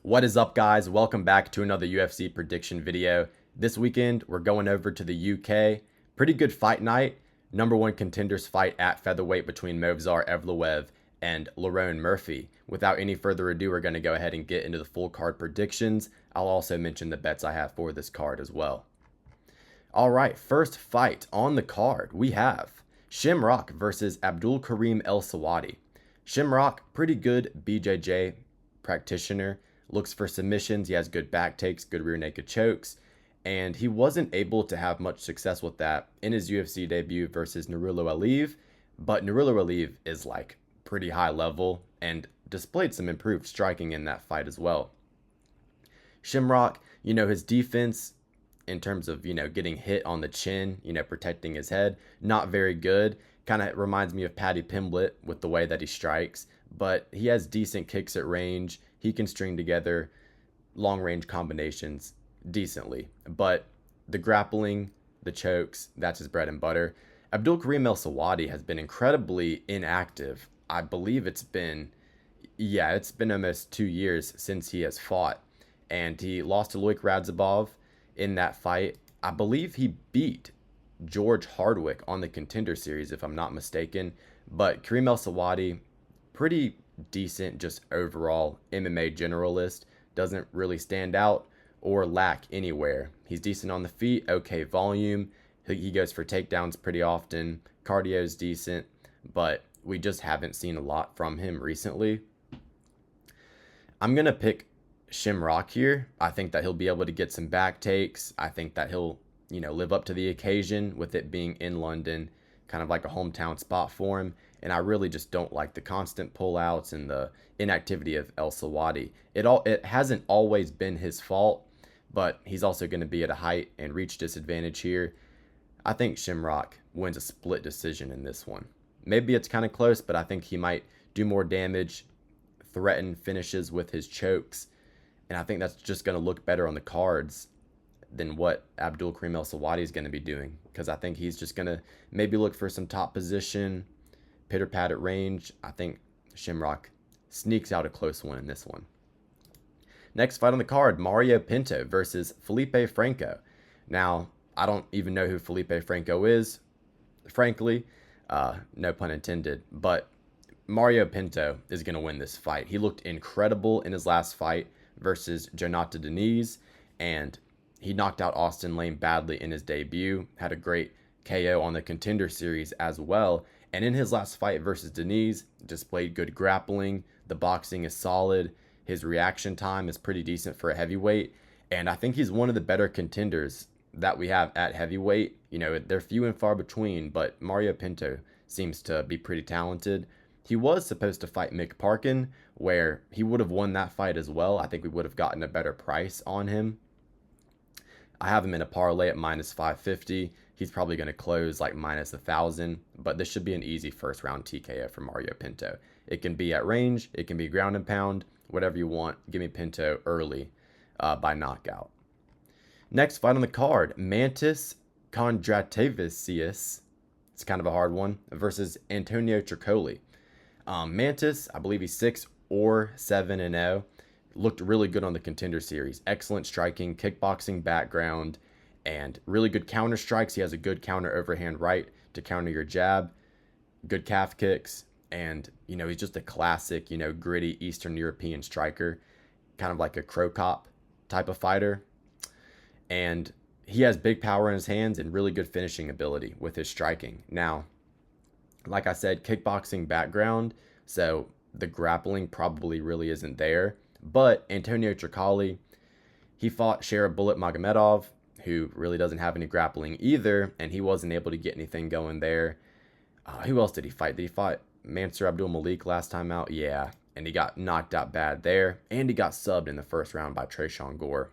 What is up, guys? Welcome back to another UFC prediction video. This weekend, we're going over to the UK. Pretty good fight night. Number one contenders fight at featherweight between Movsar Evloev and Lerone Murphy. Without any further ado, we're going to go ahead and get into the full card predictions. I'll also mention the bets I have for this card as well. All right, first fight on the card, we have Shem versus Abdul Karim El Selwady. Shem, pretty good BJJ practitioner. Looks for submissions. He has good back takes, good rear naked chokes, and he wasn't able to have much success with that in his UFC debut versus Nurmagomedov. But Nurmagomedov is like pretty high level and displayed some improved striking in that fight as well. Shem, his defense in terms of, getting hit on the chin, protecting his head, not very good. Kind of reminds me of Paddy Pimblett with the way that he strikes, but he has decent kicks at range. He can string together long-range combinations decently. But the grappling, the chokes, that's his bread and butter. Abdul Karim El Selwady has been incredibly inactive. I believe it's been almost 2 years since he has fought. And he lost to Loic Radzhabov in that fight. I believe he beat George Hardwick on the Contender Series, if I'm not mistaken. But Karim El Selwady, pretty decent, just overall MMA generalist. Doesn't really stand out or lack anywhere. He's decent on the feet, okay volume. He goes for takedowns pretty often. Cardio is decent, but we just haven't seen a lot from him recently. I'm going to pick Shem here. I think that he'll be able to get some back takes. I think that he'll, live up to the occasion with it being in London, kind of like a hometown spot for him. And I really just don't like the constant pullouts and the inactivity of El Selwady. It hasn't always been his fault, but he's also going to be at a height and reach disadvantage here. I think Shem wins a split decision in this one. Maybe it's kind of close, but I think he might do more damage, threaten finishes with his chokes, and I think that's just going to look better on the cards than what Abdul Karim El Selwady is going to be doing, because I think he's just going to maybe look for some top position, pitter-pat at range. I think Shem sneaks out a close one in this one. Next fight on the card, Mario Pinto versus Felipe Franco. Now, I don't even know who Felipe Franco is, frankly. No pun intended. But Mario Pinto is going to win this fight. He looked incredible in his last fight versus Jonathan Diniz, and he knocked out Austin Lane badly in his debut. Had a great KO on the Contender Series as well. And in his last fight versus Diniz, displayed good grappling. The boxing is solid. His reaction time is pretty decent for a heavyweight. And I think he's one of the better contenders that we have at heavyweight. They're few and far between, but Mario Pinto seems to be pretty talented. He was supposed to fight Mick Parkin, where he would have won that fight as well. I think we would have gotten a better price on him. I have him in a parlay at minus 550. He's probably going to close like minus 1,000, but this should be an easy first round TKO for Mario Pinto. It can be at range, it can be ground and pound, whatever you want. Give me Pinto early by knockout. Next fight on the card, Mantis Kondratavicius, it's kind of a hard one, versus Antonio Trocoli. Mantis, I believe he's 6 or 7-0. Looked really good on the Contender Series. Excellent striking, kickboxing background, and really good counter strikes. He has a good counter overhand right to counter your jab. Good calf kicks, and he's just a classic, gritty Eastern European striker, kind of like a Crow Cop type of fighter. And he has big power in his hands and really good finishing ability with his striking. Now, like I said, kickboxing background, so the grappling probably really isn't there. But Antonio Trocoli, he fought Sherab Bullet Magomedov, who really doesn't have any grappling either, and he wasn't able to get anything going there. Who else did he fight? Did he fight Mansur Abdul Malik last time out? Yeah, and he got knocked out bad there, and he got subbed in the first round by Tresean Gore.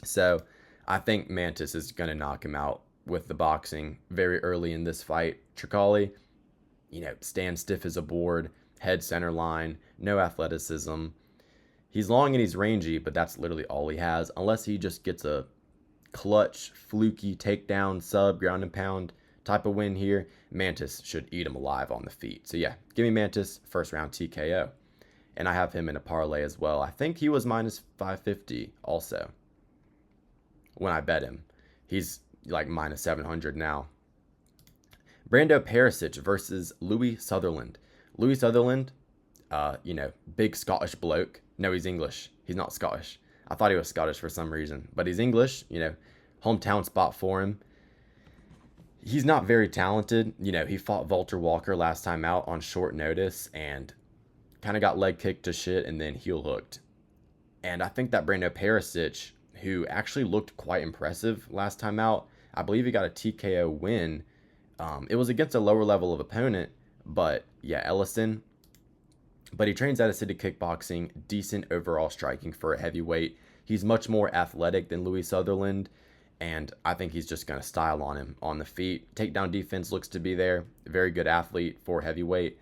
So I think Mantis is going to knock him out with the boxing very early in this fight. Trocoli, stands stiff as a board, head center line, no athleticism. He's long and he's rangy, but that's literally all he has, unless he just gets a clutch, fluky takedown, sub, ground and pound type of win here. Mantis should eat him alive on the feet. So yeah, give me Mantis, first round TKO. and I have him in a parlay as well. I think he was minus 550 also when I bet him. He's like minus 700 now. Brando Pericic versus Louis Sutherland. Louis Sutherland, big Scottish bloke. No, he's English. He's not Scottish. I thought he was Scottish for some reason, but he's English, hometown spot for him. He's not very talented. He fought Walter Walker last time out on short notice and kind of got leg kicked to shit and then heel hooked. And I think that Brando Pericic, who actually looked quite impressive last time out, I believe he got a TKO win. It was against a lower level of opponent, but yeah, Ellison. But he trains out of City Kickboxing, decent overall striking for a heavyweight. He's much more athletic than Louis Sutherland, and I think he's just going to style on him on the feet. Takedown defense looks to be there. Very good athlete for heavyweight,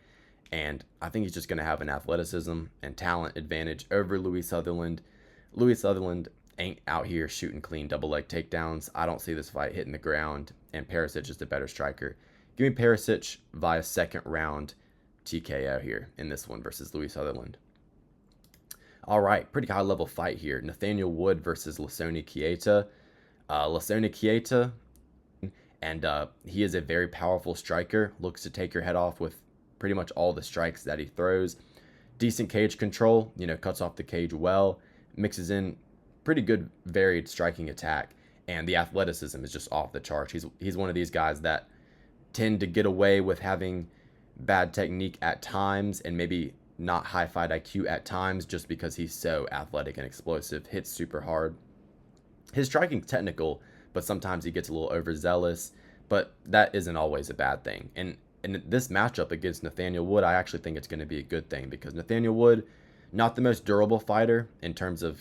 and I think he's just going to have an athleticism and talent advantage over Louis Sutherland. Louis Sutherland ain't out here shooting clean double leg takedowns. I don't see this fight hitting the ground, and Pericic is the better striker. Give me Pericic via second round TKO here in this one versus Louis Sutherland. All right, pretty high level fight here. Nathaniel Wood versus Lerone Keita. Lerone Keita, and he is a very powerful striker. Looks to take your head off with pretty much all the strikes that he throws. Decent cage control, cuts off the cage well, mixes in pretty good varied striking attack, and the athleticism is just off the charts. He's one of these guys that tend to get away with having bad technique at times and maybe not high fight IQ at times just because he's so athletic and explosive, hits super hard. His striking's technical, but sometimes he gets a little overzealous, but that isn't always a bad thing. And in this matchup against Nathaniel Wood, I actually think it's going to be a good thing because Nathaniel Wood, not the most durable fighter in terms of,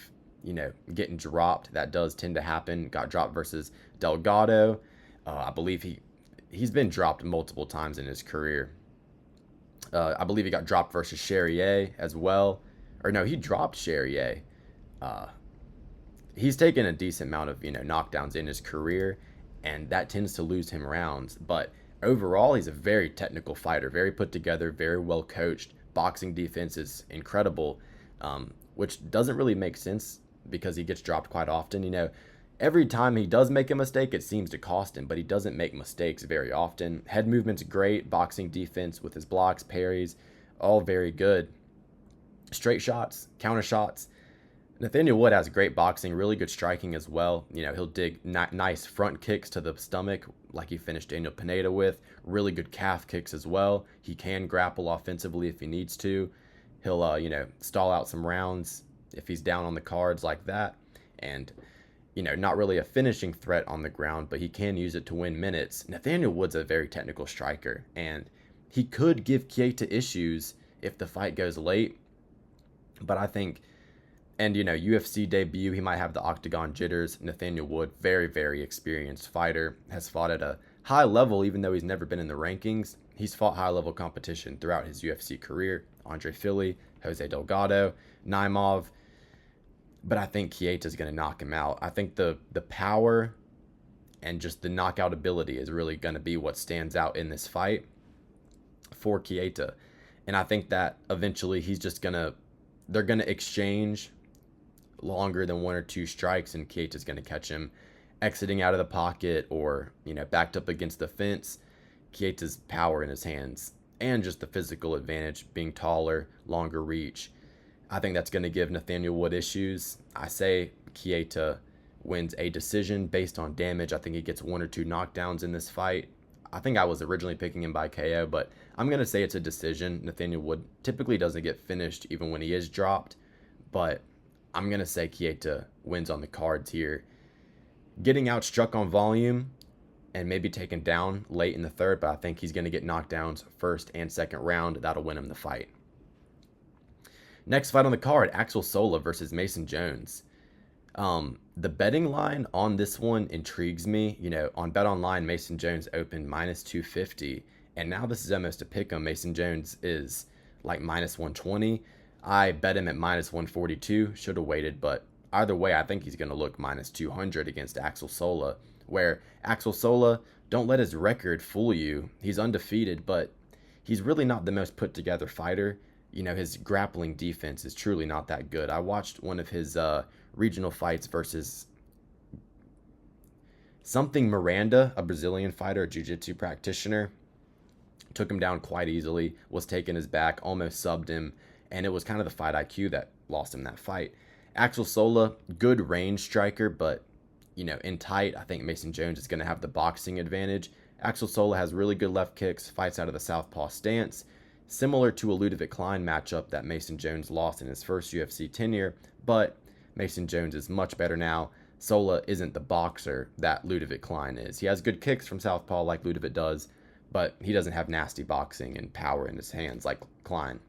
getting dropped. That does tend to happen. Got dropped versus Delgado. I believe he's been dropped multiple times in his career. I believe he got dropped versus Charrier as well. Or no, he dropped Charrier. He's taken a decent amount of, knockdowns in his career, and that tends to lose him rounds. But overall, he's a very technical fighter, very put together, very well coached. Boxing defense is incredible, which doesn't really make sense because he gets dropped quite often. Every time he does make a mistake, it seems to cost him, but he doesn't make mistakes very often. Head movement's great, boxing defense with his blocks, parries, all very good. Straight shots, counter shots. Nathaniel Wood has great boxing, really good striking as well. He'll dig nice front kicks to the stomach like he finished Daniel Pineda with. Really good calf kicks as well. He can grapple offensively if he needs to. He'll, stall out some rounds if he's down on the cards like that. And, not really a finishing threat on the ground, but he can use it to win minutes. Nathaniel Wood's a very technical striker, and he could give Keita issues if the fight goes late. But I think... And, UFC debut, he might have the octagon jitters. Nathaniel Wood, very, very experienced fighter, has fought at a high level, even though he's never been in the rankings. He's fought high-level competition throughout his UFC career. Andre Fili, Jose Delgado, Naimov. But I think Keita's going to knock him out. I think the power and just the knockout ability is really going to be what stands out in this fight for Keita. And I think that eventually they're going to exchange longer than one or two strikes, and Keita's going to catch him exiting out of the pocket or, backed up against the fence. Keita's power in his hands and just the physical advantage, being taller, longer reach. I think that's going to give Nathaniel Wood issues. I say Keita wins a decision based on damage. I think he gets one or two knockdowns in this fight. I think I was originally picking him by KO, but I'm going to say it's a decision. Nathaniel Wood typically doesn't get finished even when he is dropped, but I'm going to say Keita wins on the cards here. Getting outstruck on volume and maybe taken down late in the third, but I think he's going to get knockdowns first and second round. That'll win him the fight. Next fight on the card, Axel Sola versus Mason Jones. The betting line on this one intrigues me. On BetOnline, Mason Jones opened minus 250, and now this is almost a pick 'em. Mason Jones is like minus 120. I bet him at minus 142. Should have waited, but either way, I think he's going to look minus 200 against Axel Sola, where Axel Sola, don't let his record fool you. He's undefeated, but he's really not the most put together fighter. his grappling defense is truly not that good. I watched one of his regional fights versus something Miranda, a Brazilian fighter, a jiu-jitsu practitioner. Took him down quite easily, was taking his back, almost subbed him, and it was kind of the fight IQ that lost him that fight. Axel Sola, good range striker, but, in tight, I think Mason Jones is going to have the boxing advantage. Axel Sola has really good left kicks, fights out of the southpaw stance, similar to a Ludovic Klein matchup that Mason Jones lost in his first UFC tenure, but Mason Jones is much better now. Sola isn't the boxer that Ludovic Klein is. He has good kicks from southpaw like Ludovic does, but he doesn't have nasty boxing and power in his hands like Klein.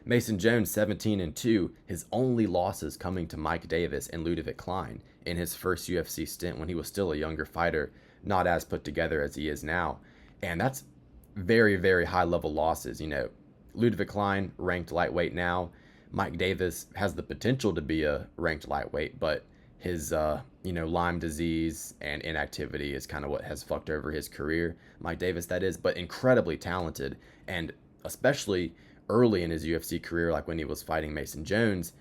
Mason Jones, 17-2, his only losses coming to Mike Davis and Ludovic Klein in his first UFC stint when he was still a younger fighter, not as put together as he is now. And that's very, very high level losses. Ludovic Klein, ranked lightweight now. Mike Davis has the potential to be a ranked lightweight, but his, Lyme disease and inactivity is kind of what has fucked over his career. Mike Davis, that is, but incredibly talented. And especially early in his UFC career, like when he was fighting Mason Jones,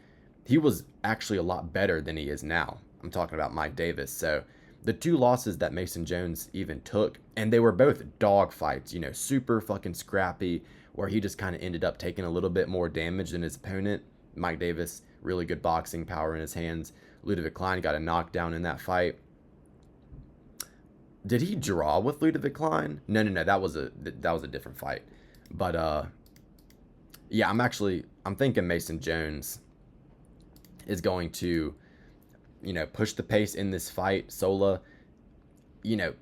he was actually a lot better than he is now. I'm talking about Mike Davis. So the two losses that Mason Jones even took, and they were both dog fights, super fucking scrappy, where he just kind of ended up taking a little bit more damage than his opponent. Mike Davis, really good boxing power in his hands. Ludovic Klein got a knockdown in that fight. Did he draw with Ludovic Klein? No, that was a different fight. But yeah, I'm thinking Mason Jones is going to, push the pace in this fight. Sola,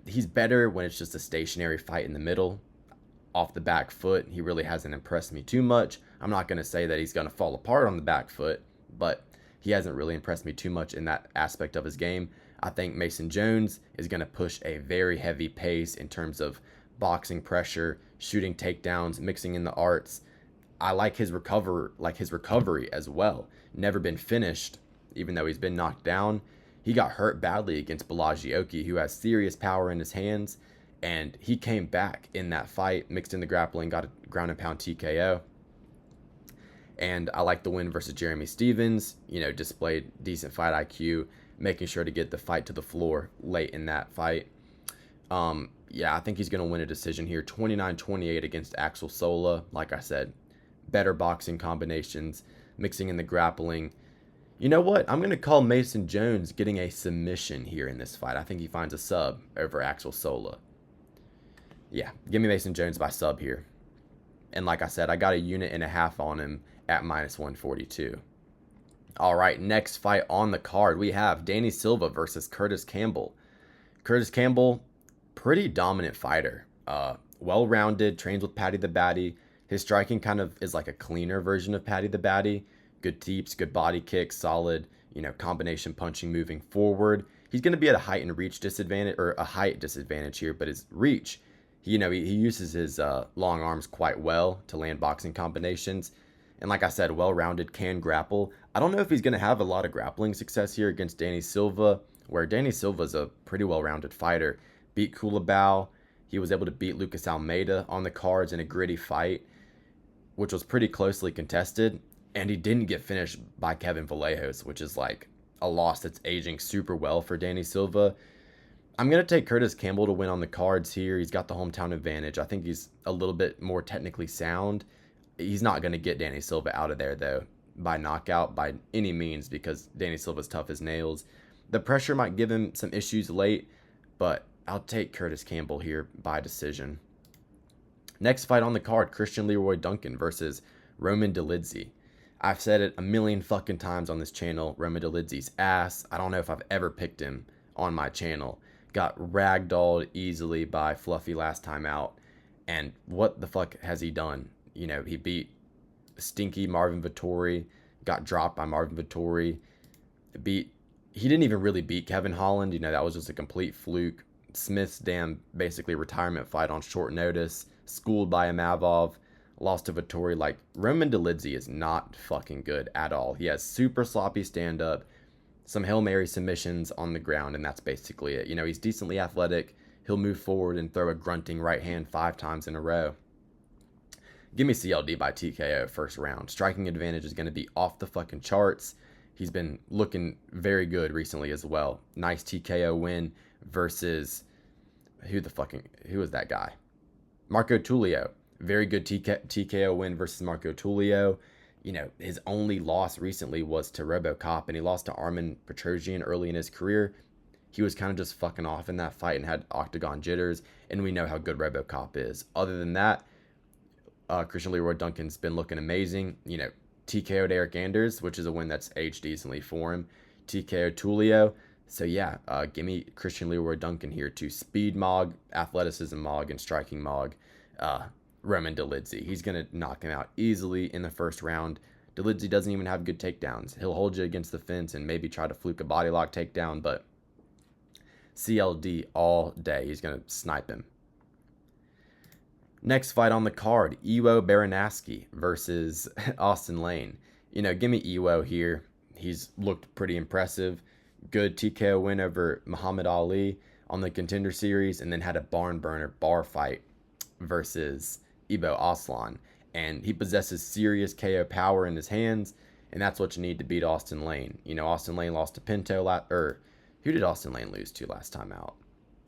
he's better when it's just a stationary fight in the middle, off the back foot. He really hasn't impressed me too much. I'm not going to say that he's going to fall apart on the back foot, but he hasn't really impressed me too much in that aspect of his game. I think Mason Jones is going to push a very heavy pace in terms of boxing pressure, shooting takedowns, mixing in the arts. I like his recovery as well. Never been finished, even though he's been knocked down. He got hurt badly against Baraniewski, who has serious power in his hands, and he came back in that fight, mixed in the grappling, got a ground and pound TKO. And I like the win versus Jeremy Stevens, displayed decent fight IQ, making sure to get the fight to the floor late in that fight. Yeah, I think he's going to win a decision here, 29-28 against Axel Sola. Like I said, better boxing combinations, mixing in the grappling. You know what? I'm going to call Mason Jones getting a submission here in this fight. I think he finds a sub over Axel Sola. Yeah, give me Mason Jones by sub here. And like I said, I got a unit and a half on him at -142. All right, next fight on the card, we have Danny Silva versus Curtis Campbell. Curtis Campbell, pretty dominant fighter. Well-rounded, trains with Paddy the Baddy. His striking kind of is like a cleaner version of Paddy the Baddy. Good teeps, good body kicks, solid, combination punching moving forward. He's going to be at a height and reach disadvantage, or a height disadvantage here, but his reach, he uses his long arms quite well to land boxing combinations. And like I said, well-rounded, can grapple. I don't know if he's going to have a lot of grappling success here against Danny Silva, where Danny Silva's a pretty well-rounded fighter. Beat Culibao. He was able to beat Lucas Almeida on the cards in a gritty fight, which was pretty closely contested. And he didn't get finished by Kevin Vallejos, which is like a loss that's aging super well for Danny Silva. I'm going to take Curtis Campbell to win on the cards here. He's got the hometown advantage. I think he's a little bit more technically sound. He's not going to get Danny Silva out of there, though, by knockout by any means, because Danny Silva's tough as nails. The pressure might give him some issues late, but I'll take Curtis Campbell here by decision. Next fight on the card, Christian Leroy Duncan versus Roman Dolidze. I've said it a million fucking times on this channel, Roman Dolidze's ass. I don't know if I've ever picked him on my channel. Got ragdolled easily by Fluffy last time out. And what the fuck has he done? He beat stinky Marvin Vettori, got dropped by Marvin Vettori. He didn't even really beat Kevin Holland. That was just a complete fluke. Smith's damn basically retirement fight on short notice. Schooled by Amavov. Lost to Vettori. Like, Roman Dolidze is not fucking good at all. He has super sloppy stand-up, some Hail Mary submissions on the ground, and that's basically it. He's decently athletic. He'll move forward and throw a grunting right hand 5 times in a row. Give me CLD by TKO first round. Striking advantage is going to be off the fucking charts. He's been looking very good recently as well. Nice TKO win versus who was that guy? Marco Tullio. Very good TKO win versus Marco Tullio. You know, his only loss recently was to RoboCop, and he lost to Armin Petrosian early in his career. He was kind of just fucking off in that fight and had octagon jitters, and we know how good RoboCop is. Other than that, Christian Leroy Duncan's been looking amazing. You know, TKO'd Eric Anders, which is a win that's aged decently for him. TKO Tullio. So yeah, give me Christian Leroy Duncan here to speed Mog, athleticism Mog, and striking Mog. Roman Dolidze. He's going to knock him out easily in the first round. Dolidze doesn't even have good takedowns. He'll hold you against the fence and maybe try to fluke a body lock takedown, but CLD all day. He's going to snipe him. Next fight on the card, Iwo Baraniewski versus Austin Lane. You know, give me Iwo here. He's looked pretty impressive. Good TKO win over Muhammad Ali on the Contender Series, and then had a barn burner bar fight versus Ibo Aslan. And he possesses serious KO power in his hands, and that's what you need to beat Austin Lane. You know, Austin Lane lost to Pinto, who did Austin Lane lose to last time out?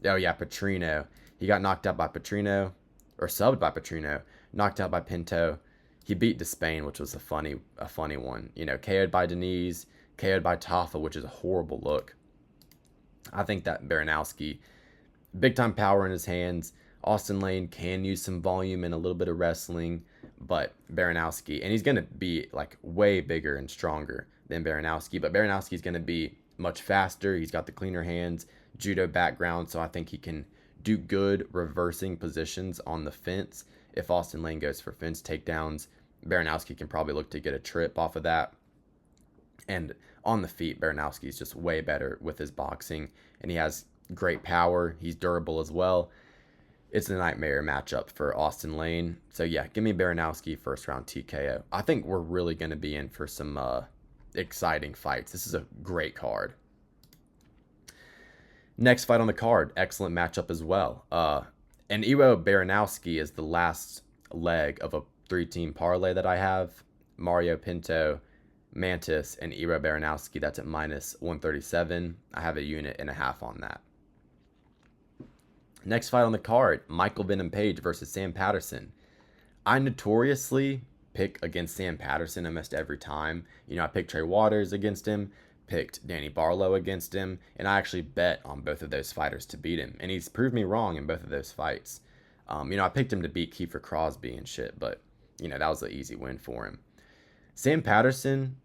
Oh yeah, Petrino. He got knocked out by Petrino, or subbed by Petrino, knocked out by Pinto. He beat Despain, which was a funny one. You know, KO'd by Denise, KO'd by Tafa, which is a horrible look. I think that Baraniewski, big time power in his hands. Austin Lane can use some volume and a little bit of wrestling, but Baraniewski, and he's going to be like way bigger and stronger than Baraniewski, but Baraniewski's going to be much faster. He's got the cleaner hands, judo background, so I think he can do good reversing positions on the fence. If Austin Lane goes for fence takedowns, Baraniewski can probably look to get a trip off of that. And on the feet, Baraniewski is just way better with his boxing, and he has great power. He's durable as well. It's a nightmare matchup for Austin Lane. So yeah, give me Baraniewski first round TKO. I think we're really going to be in for some exciting fights. This is a great card. Next fight on the card, excellent matchup as well. And Iwo Baraniewski is the last leg of a 3-team parlay that I have. Mario Pinto, Mantis, and Iwo Baraniewski. That's at minus 137. I have a unit and a half on that. Next fight on the card, Michael Venom Page versus Sam Patterson. I notoriously pick against Sam Patterson almost every time. You know, I picked Trey Waters against him, picked Danny Barlow against him, and I actually bet on both of those fighters to beat him. And he's proved me wrong in both of those fights. You know, I picked him to beat Kiefer Crosby and shit, but, you know, that was an easy win for him. Sam Patterson,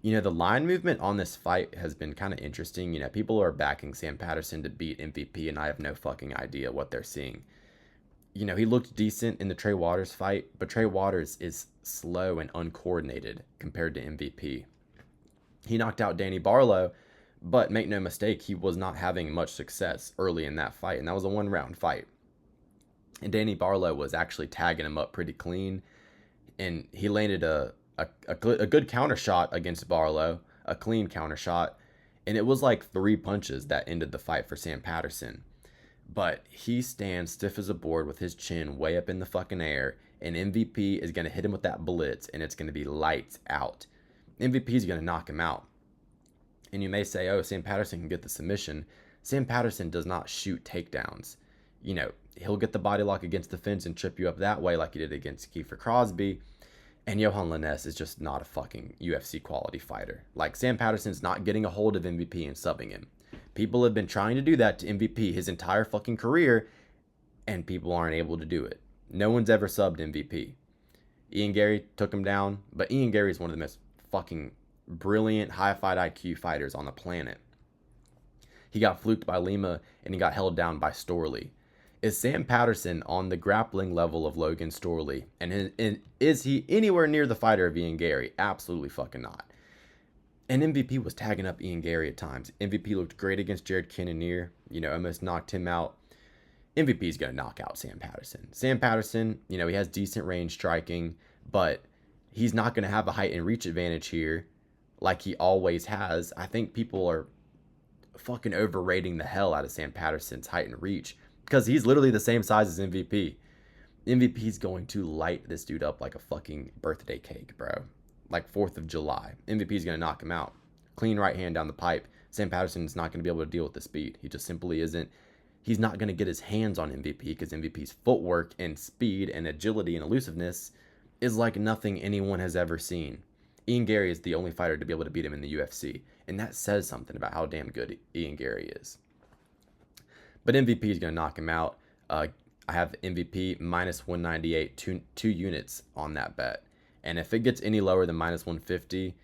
you know, the line movement on this fight has been kind of interesting. You know, people are backing Sam Patterson to beat MVP, and I have no fucking idea what they're seeing. You know, he looked decent in the Trey Waters fight, but Trey Waters is slow and uncoordinated compared to MVP. He knocked out Danny Barlow, but make no mistake, he was not having much success early in that fight, and that was a one-round fight. And Danny Barlow was actually tagging him up pretty clean, and he landed a good counter shot against Barlow, a clean counter shot, and it was like 3 punches that ended the fight for Sam Patterson. But he stands stiff as a board with his chin way up in the fucking air, and MVP is going to hit him with that blitz, and it's going to be lights out. MVP is going to knock him out. And you may say, oh, Sam Patterson can get the submission. Sam Patterson does not shoot takedowns. You know, he'll get the body lock against the fence and trip you up that way like he did against Kiefer Crosby. And Johan Lainez is just not a fucking UFC quality fighter. Like, Sam Patterson's not getting a hold of MVP and subbing him. People have been trying to do that to MVP his entire fucking career, and people aren't able to do it. No one's ever subbed MVP. Ian Gary took him down, but Ian Gary is one of the most fucking brilliant, high fight IQ fighters on the planet. He got fluked by Lima, and he got held down by Storley. Is Sam Patterson on the grappling level of Logan Storley? And is he anywhere near the fighter of Ian Gary? Absolutely fucking not. And MVP was tagging up Ian Gary at times. MVP looked great against Jared Cannonier. You know, almost knocked him out. MVP's going to knock out Sam Patterson. Sam Patterson, you know, he has decent range striking, but he's not going to have a height and reach advantage here like he always has. I think people are fucking overrating the hell out of Sam Patterson's height and reach, because he's literally the same size as MVP. MVP's going to light this dude up like a fucking birthday cake, bro. Like 4th of July. MVP's going to knock him out. Clean right hand down the pipe. Sam Patterson's not going to be able to deal with the speed. He just simply isn't. He's not going to get his hands on MVP because MVP's footwork and speed and agility and elusiveness is like nothing anyone has ever seen. Ian Gary is the only fighter to be able to beat him in the UFC, and that says something about how damn good Ian Gary is. But MVP is going to knock him out. I have MVP minus 198, two units on that bet. And if it gets any lower than minus 150,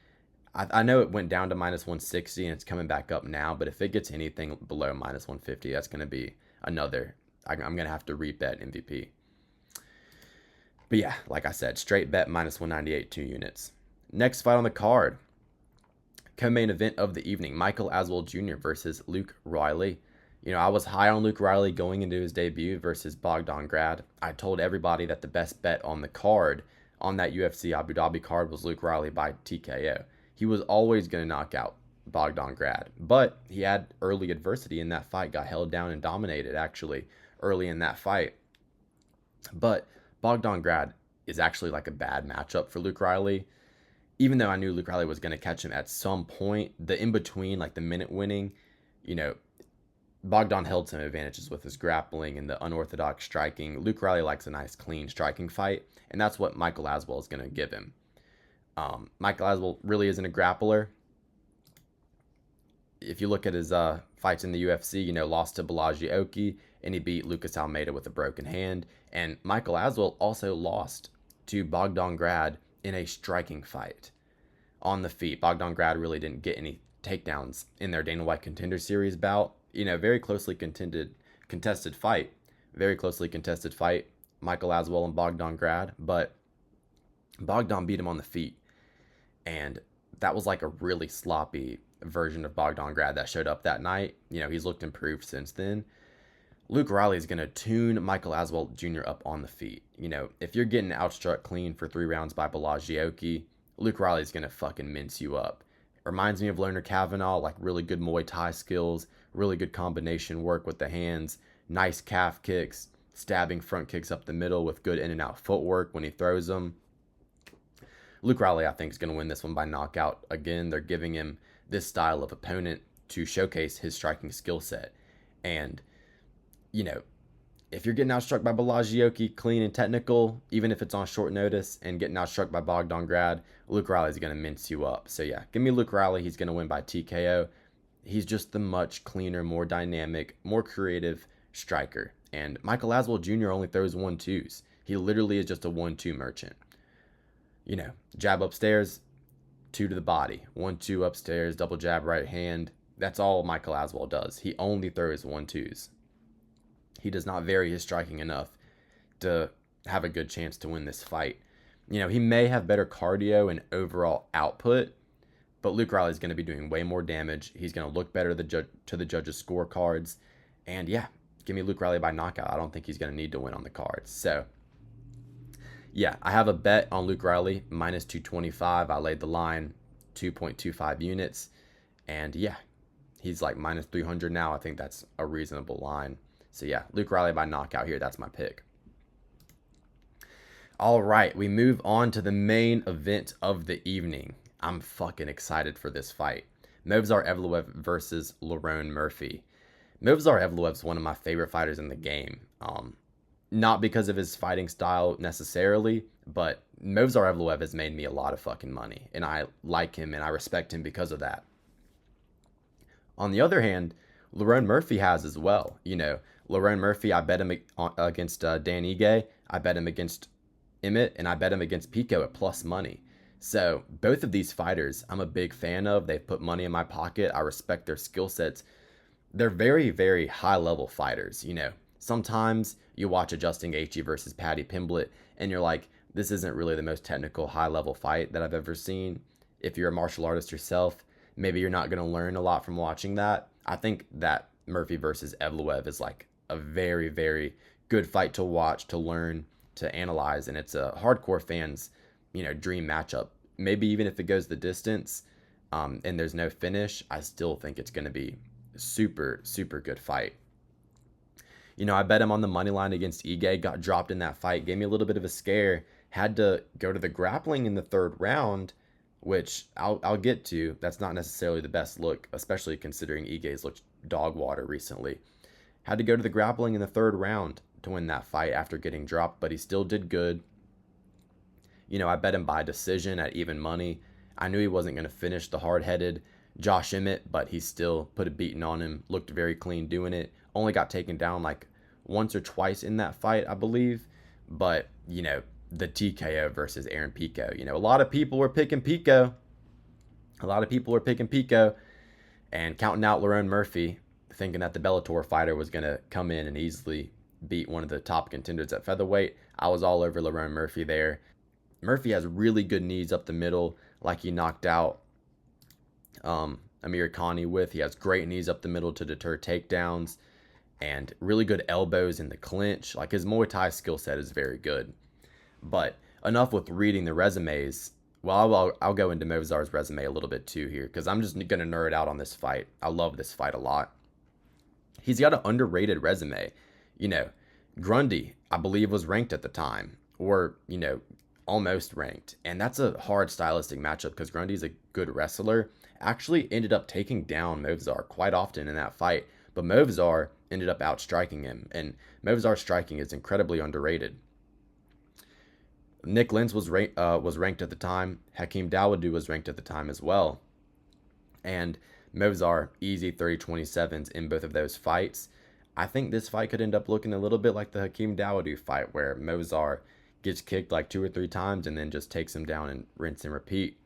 I know it went down to minus 160 and it's coming back up now, but if it gets anything below minus 150, that's going to be another. I'm going to have to rebet MVP. But yeah, like I said, straight bet minus 198, 2 units. Next fight on the card, co-main event of the evening, Michael Aswell Jr. versus Luke Riley. You know, I was high on Luke Riley going into his debut versus Bogdan Grad. I told everybody that the best bet on the card, on that UFC Abu Dhabi card, was Luke Riley by TKO. He was always going to knock out Bogdan Grad, but he had early adversity in that fight, got held down and dominated actually early in that fight. But Bogdan Grad is actually like a bad matchup for Luke Riley. Even though I knew Luke Riley was going to catch him at some point, the in-between, like the minute winning, you know, Bogdan held some advantages with his grappling and the unorthodox striking. Luke Riley likes a nice, clean striking fight, and that's what Michael Aswell is going to give him. Michael Aswell really isn't a grappler. If you look at his fights in the UFC, you know, lost to Baraniewski, and he beat Lucas Almeida with a broken hand. And Michael Aswell also lost to Bogdan Grad in a striking fight on the feet. Bogdan Grad really didn't get any takedowns in their Dana White Contender Series bout. You know, very closely contested fight. Very closely contested fight, Michael Aswell and Bogdan Grad. But Bogdan beat him on the feet. And that was like a really sloppy version of Bogdan Grad that showed up that night. You know, he's looked improved since then. Luke Riley is going to tune Michael Aswell Jr. up on the feet. You know, if you're getting outstruck clean for 3 rounds by Baraniewski, Luke Riley is going to fucking mince you up. It reminds me of Lerone Kavanaugh, like really good Muay Thai skills, really good combination work with the hands, nice calf kicks, stabbing front kicks up the middle with good in and out footwork when he throws them. Luke Riley, I think, is going to win this one by knockout. Again, they're giving him this style of opponent to showcase his striking skill set. And, you know, if you're getting outstruck by Baraniewski, clean and technical, even if it's on short notice, and getting outstruck by Bogdan Grad, Luke Riley is going to mince you up. So yeah, give me Luke Riley. He's going to win by TKO. He's just the much cleaner, more dynamic, more creative striker. And Michael Aswell Jr. only throws 1-2s. He literally is just a 1-2 merchant. You know, jab upstairs, 2 to the body. 1-2 upstairs, double jab right hand. That's all Michael Aswell does. He only throws 1-2s. He does not vary his striking enough to have a good chance to win this fight. You know, he may have better cardio and overall output, but Luke Riley is going to be doing way more damage. He's going to look better to the judges' scorecards. And yeah, give me Luke Riley by knockout. I don't think he's going to need to win on the cards. So yeah, I have a bet on Luke Riley, minus 225. I laid the line 2.25 units. And yeah, he's like minus 300 now. I think that's a reasonable line. So yeah, Luke Riley by knockout here. That's my pick. All right, we move on to the main event of the evening. I'm fucking excited for this fight. Movsar Evloev versus Lerone Murphy. Movsar Evloev's one of my favorite fighters in the game. Not because of his fighting style necessarily, but Movsar Evloev has made me a lot of fucking money. And I like him and I respect him because of that. On the other hand, Lerone Murphy has as well. You know, Lerone Murphy, I bet him against Dan Ige. I bet him against Emmett, and I bet him against Pico at plus money. So both of these fighters I'm a big fan of. They've put money in my pocket. I respect their skill sets. They're very, very high level fighters. You know, sometimes you watch a Justin Gaethje versus Paddy Pimblett and you're like, this isn't really the most technical high level fight that I've ever seen. If you're a martial artist yourself, maybe you're not going to learn a lot from watching that. I think that Murphy versus Evloev is like a very, very good fight to watch, to learn, to analyze, and it's a hardcore fans, you know, dream matchup. Maybe even if it goes the distance, and there's no finish, I still think it's going to be super, super good fight. I bet him on the money line against Ige, got dropped in that fight, gave me a little bit of a scare. Had to go to the grappling in the third round, which I'll get to. That's not necessarily the best look, especially considering Ige's looked dog water recently. Had to go to the grappling in the third round to win that fight after getting dropped, but he still did good. I bet him by decision at even money. I knew he wasn't going to finish the hard-headed Josh Emmett, but he still put a beating on him, looked very clean doing it. Only got taken down like once or twice in that fight, I believe. But, the TKO versus Aaron Pico. A lot of people were picking Pico. And counting out Lerone Murphy, thinking that the Bellator fighter was going to come in and easily beat one of the top contenders at featherweight. I was all over Lerone Murphy there. Murphy has really good knees up the middle, like he knocked out Amir Khani with. He has great knees up the middle to deter takedowns, and really good elbows in the clinch. Like, his Muay Thai skill set is very good. But enough with reading the resumes. Well, I'll go into Movsar's resume a little bit too here, because I'm just going to nerd out on this fight. I love this fight a lot. He's got an underrated resume. Grundy, I believe, was ranked at the time, or, almost ranked. And that's a hard stylistic matchup because Grundy's a good wrestler. Actually ended up taking down Movsar quite often in that fight, but Movsar ended up outstriking him, and Movsar's striking is incredibly underrated. Nick Lentz was ranked at the time. Hakeem Dawodu was ranked at the time as well. And Movsar, easy 30-27s in both of those fights. I think this fight could end up looking a little bit like the Hakeem Dawodu fight, where Movsar gets kicked like 2 or 3 times and then just takes him down and rinse and repeat.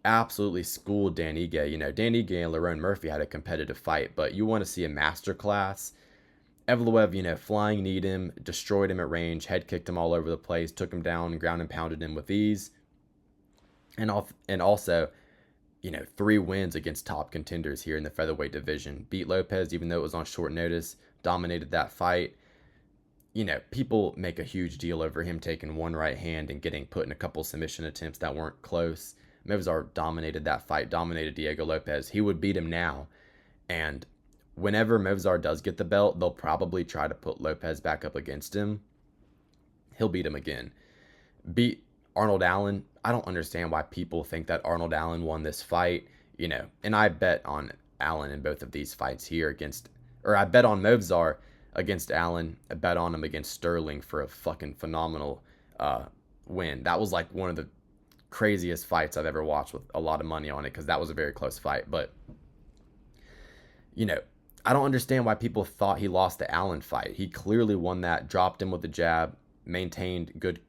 Absolutely schooled Dan Ige. Dan Ige and Lerone Murphy had a competitive fight, but you want to see a masterclass. Evloev, flying kneed him, destroyed him at range, head kicked him all over the place, took him down, ground and pounded him with ease. And also, 3 wins against top contenders here in the featherweight division. Beat Lopez, even though it was on short notice, dominated that fight. People make a huge deal over him taking one right hand and getting put in a couple submission attempts that weren't close. Movsar dominated that fight, dominated Diego Lopez. He would beat him now. And whenever Movsar does get the belt, they'll probably try to put Lopez back up against him. He'll beat him again. Beat Arnold Allen. I don't understand why people think that Arnold Allen won this fight. And I bet on Allen in both of these fights here I bet on Movsar against Allen. I bet on him against Sterling for a fucking phenomenal win. That was like one of the craziest fights I've ever watched with a lot of money on it, because that was a very close fight. But, I don't understand why people thought he lost the Allen fight. He clearly won that, dropped him with the jab, maintained good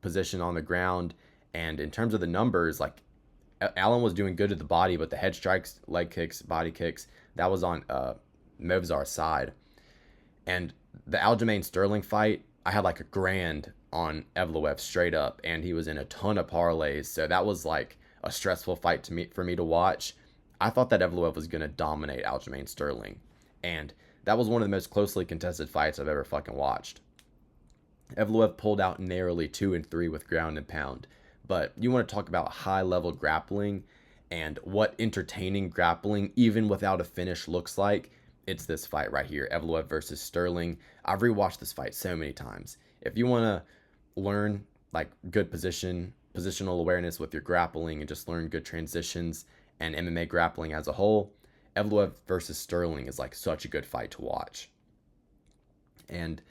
position on the ground. And in terms of the numbers, like, Allen was doing good to the body, but the head strikes, leg kicks, body kicks, that was on Movsar's side. And the Aljamain Sterling fight, I had like $1,000 on Evloev straight up, and he was in a ton of parlays. So that was like a stressful fight for me to watch. I thought that Evloev was going to dominate Aljamain Sterling, and that was one of the most closely contested fights I've ever fucking watched. Evloev pulled out narrowly 2 and 3 with ground and pound. But you want to talk about high-level grappling and what entertaining grappling, even without a finish, looks like. It's this fight right here, Evloev versus Sterling. I've rewatched this fight so many times. If you want to learn like good positional awareness with your grappling, and just learn good transitions and MMA grappling as a whole, Evloev versus Sterling is like such a good fight to watch. And,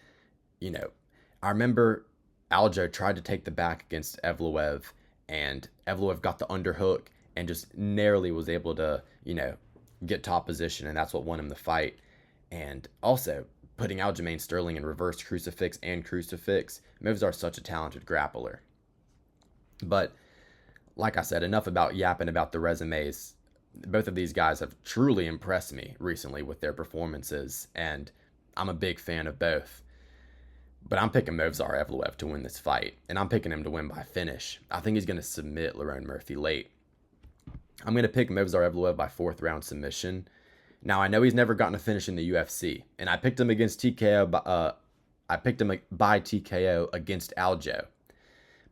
I remember Aljo tried to take the back against Evloev, and Evloev got the underhook and just narrowly was able to, get top position, and that's what won him the fight. And also, putting Aljamain Sterling in reverse crucifix and crucifix, Movsar's such a talented grappler. But, like I said, enough about yapping about the resumes. Both of these guys have truly impressed me recently with their performances, and I'm a big fan of both. But I'm picking Movsar Evloev to win this fight, and I'm picking him to win by finish. I think he's going to submit Lerone Murphy late. I'm going to pick Movsar Evloev by 4th round submission. Now, I know he's never gotten a finish in the UFC, and I picked him against TKO. I picked him by TKO against Aljo,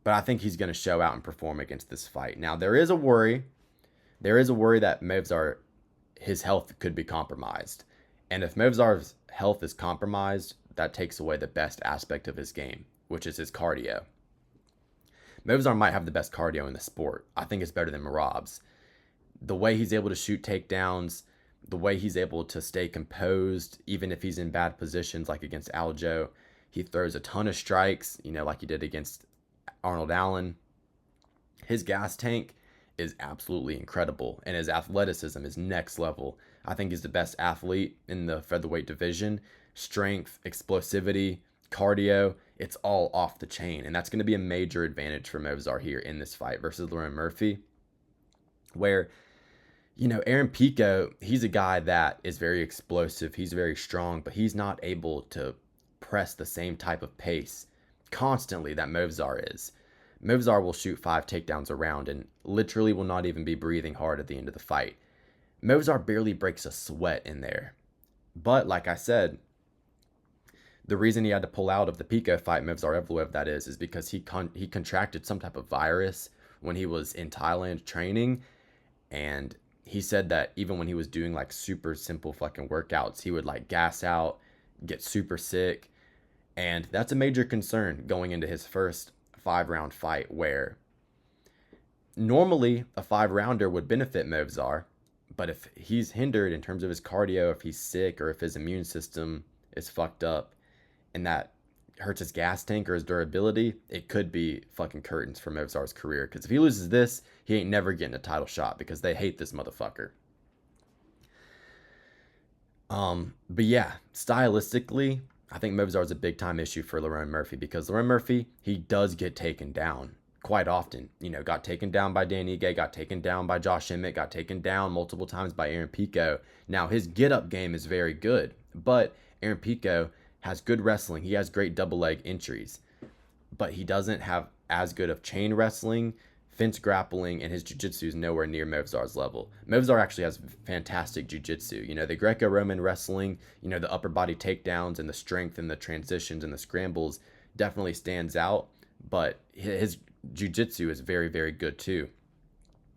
but I think he's going to show out and perform against this fight. Now, there is a worry. There is a worry that his health could be compromised, and if Movsar's health is compromised, that takes away the best aspect of his game, which is his cardio. Movsar might have the best cardio in the sport. I think it's better than Merab's. The way he's able to shoot takedowns, the way he's able to stay composed, even if he's in bad positions like against Aljo. He throws a ton of strikes, like he did against Arnold Allen. His gas tank is absolutely incredible, and his athleticism is next level. I think he's the best athlete in the featherweight division. Strength, explosivity, cardio, it's all off the chain, and that's going to be a major advantage for Movsar here in this fight versus Lerone Murphy, where Aaron Pico, he's a guy that is very explosive, he's very strong, but he's not able to press the same type of pace constantly that Movsar is. Movsar will shoot 5 takedowns a round and literally will not even be breathing hard at the end of the fight. Movsar barely breaks a sweat in there. But like I said, the reason he had to pull out of the Pico fight, Movsar Evloev that is because he contracted some type of virus when he was in Thailand training, and he said that even when he was doing like super simple fucking workouts, he would like gas out, get super sick, and that's a major concern going into his first 5-round fight, where normally a 5-rounder would benefit Movsar, but if he's hindered in terms of his cardio, if he's sick, or if his immune system is fucked up and that hurts his gas tank or his durability, it could be fucking curtains for Movsar's career. Because if he loses this, he ain't never getting a title shot because they hate this motherfucker. But yeah, stylistically, I think Movsar is a big time issue for Lerone Murphy, because Lerone Murphy, he does get taken down quite often. Got taken down by Dan Ige, got taken down by Josh Emmett, got taken down multiple times by Aaron Pico. Now, his get-up game is very good, but Aaron Pico has good wrestling. He has great double leg entries, but he doesn't have as good of chain wrestling, fence grappling, and his jiu-jitsu is nowhere near Movsar's level. Movsar actually has fantastic jiu-jitsu. The Greco-Roman wrestling, the upper body takedowns and the strength and the transitions and the scrambles definitely stands out, but his jiu-jitsu is very, very good too.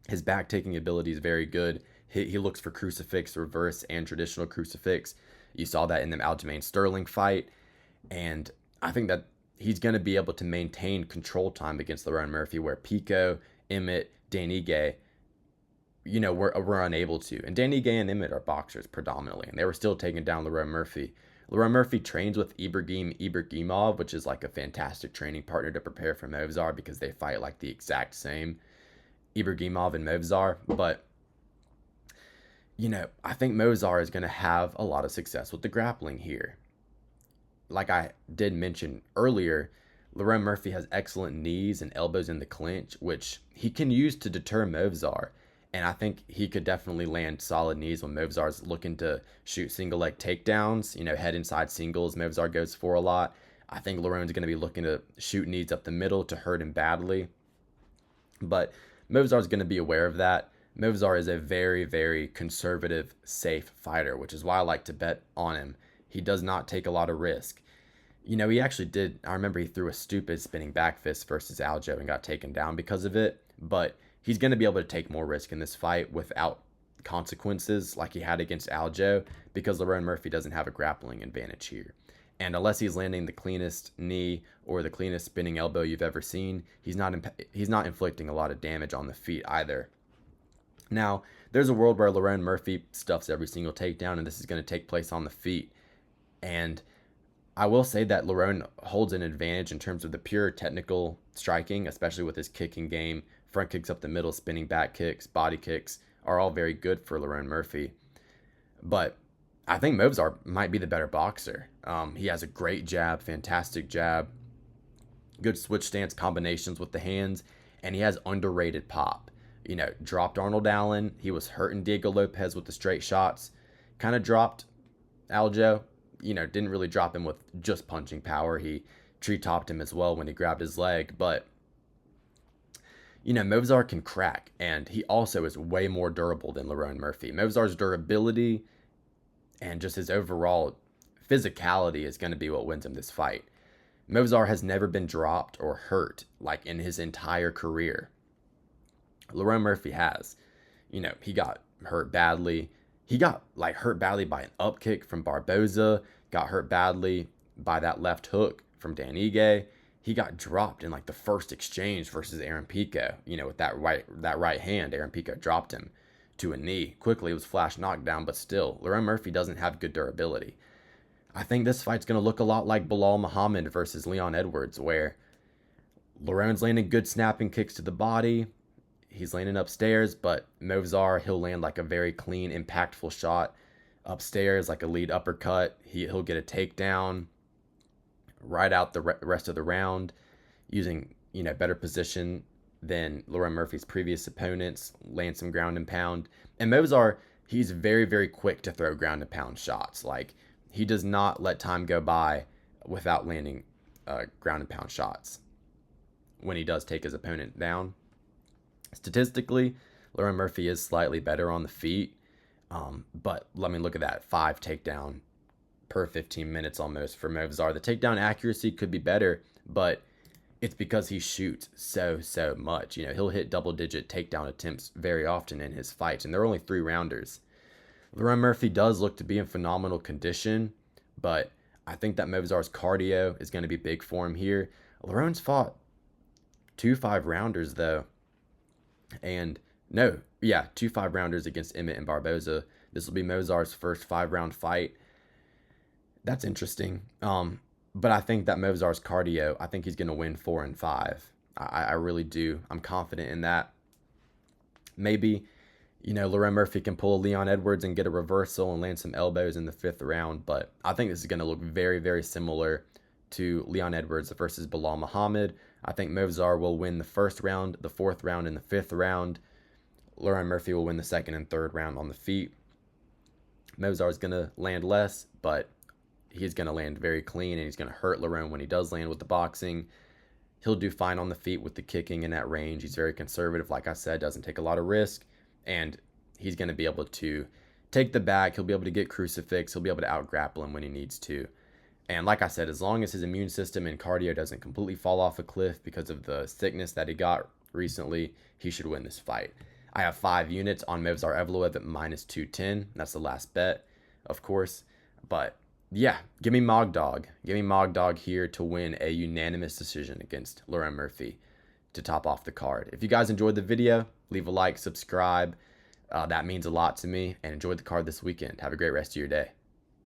His back taking ability is very good. He looks for crucifix, reverse, and traditional crucifix. You saw that in the Aljamain Sterling fight, and I think that he's going to be able to maintain control time against Lerone Murphy, where Pico, Emmett, Dan Ige, were unable to. And Dan Ige and Emmett are boxers predominantly, and they were still taking down Lerone Murphy. Lerone Murphy trains with Ibragimov, which is like a fantastic training partner to prepare for Movsar, because they fight like the exact same, Ibragimov and Movsar. But I think Movsar is going to have a lot of success with the grappling here. Like I did mention earlier, Lerone Murphy has excellent knees and elbows in the clinch, which he can use to deter Movsar. And I think he could definitely land solid knees when Movsar's looking to shoot single leg takedowns. Head inside singles, Movsar goes for a lot. I think Lerone's going to be looking to shoot knees up the middle to hurt him badly. But Movsar's going to be aware of that. Movsar is a very, very conservative, safe fighter, which is why I like to bet on him. He does not take a lot of risk. He actually did. I remember he threw a stupid spinning back fist versus Aljo and got taken down because of it. But he's going to be able to take more risk in this fight without consequences like he had against Aljo, because Lerone Murphy doesn't have a grappling advantage here. And unless he's landing the cleanest knee or the cleanest spinning elbow you've ever seen, he's not inflicting a lot of damage on the feet either. Now, there's a world where Lerone Murphy stuffs every single takedown, and this is going to take place on the feet. And I will say that Lerone holds an advantage in terms of the pure technical striking, especially with his kicking game. Front kicks up the middle, spinning back kicks, body kicks are all very good for Lerone Murphy. But I think Movsar might be the better boxer. He has a great jab, fantastic jab, good switch stance combinations with the hands, and he has underrated pop. Dropped Arnold Allen. He was hurting Diego Lopez with the straight shots. Kind of dropped Aljo. Didn't really drop him with just punching power. He tree-topped him as well when he grabbed his leg. But, Movsar can crack, and he also is way more durable than Lerone Murphy. Movsar's durability and just his overall physicality is going to be what wins him this fight. Movsar has never been dropped or hurt, like, in his entire career. Lerone Murphy has. He got hurt badly. He got hurt badly by an up kick from Barboza, got hurt badly by that left hook from Dan Ige. He got dropped in like the first exchange versus Aaron Pico. With that right hand, Aaron Pico dropped him to a knee. Quickly, it was flash knockdown, but still, Lerone Murphy doesn't have good durability. I think this fight's going to look a lot like Belal Muhammad versus Leon Edwards, where Lerone's landing good snapping kicks to the body. He's landing upstairs, but Movsar, he'll land like a very clean, impactful shot upstairs, like a lead uppercut. He'll get a takedown right out the rest of the round using, better position than Lerone Murphy's previous opponents, land some ground and pound. And Movsar, he's very, very quick to throw ground and pound shots. Like, he does not let time go by without landing ground and pound shots when he does take his opponent down. Statistically, Lerone Murphy is slightly better on the feet, but let me look at that 5 takedown per 15 minutes almost for Movsar. The takedown accuracy could be better, but it's because he shoots so much. He'll hit double-digit takedown attempts very often in his fights, and they're only 3-rounders. Lerone Murphy does look to be in phenomenal condition, but I think that Movsar's cardio is going to be big for him here. Lerone's fought 2 5-rounders, though. And no, yeah, 2 5-rounders against Emmett and Barboza. This will be Movsar's first 5-round fight. That's interesting. But I think that Movsar's cardio, I think he's going to win 4 and 5. I really do. I'm confident in that. Maybe, Lerone Murphy can pull a Leon Edwards and get a reversal and land some elbows in the 5th round. But I think this is going to look very, very similar to Leon Edwards versus Belal Muhammad. I think Movsar will win the 1st round, the 4th round, and the 5th round. Lerone Murphy will win the 2nd and 3rd round on the feet. Movsar is going to land less, but he's going to land very clean, and he's going to hurt Lerone when he does land with the boxing. He'll do fine on the feet with the kicking in that range. He's very conservative, like I said, doesn't take a lot of risk, and he's going to be able to take the back. He'll be able to get crucifix. He'll be able to out-grapple him when he needs to. And like I said, as long as his immune system and cardio doesn't completely fall off a cliff because of the sickness that he got recently, he should win this fight. I have 5 units on Movsar Evloev at -210. That's the last bet, of course. But yeah, give me Mogdog. Give me Mogdog here to win a unanimous decision against Lerone Murphy to top off the card. If you guys enjoyed the video, leave a like, subscribe. That means a lot to me. And enjoy the card this weekend. Have a great rest of your day.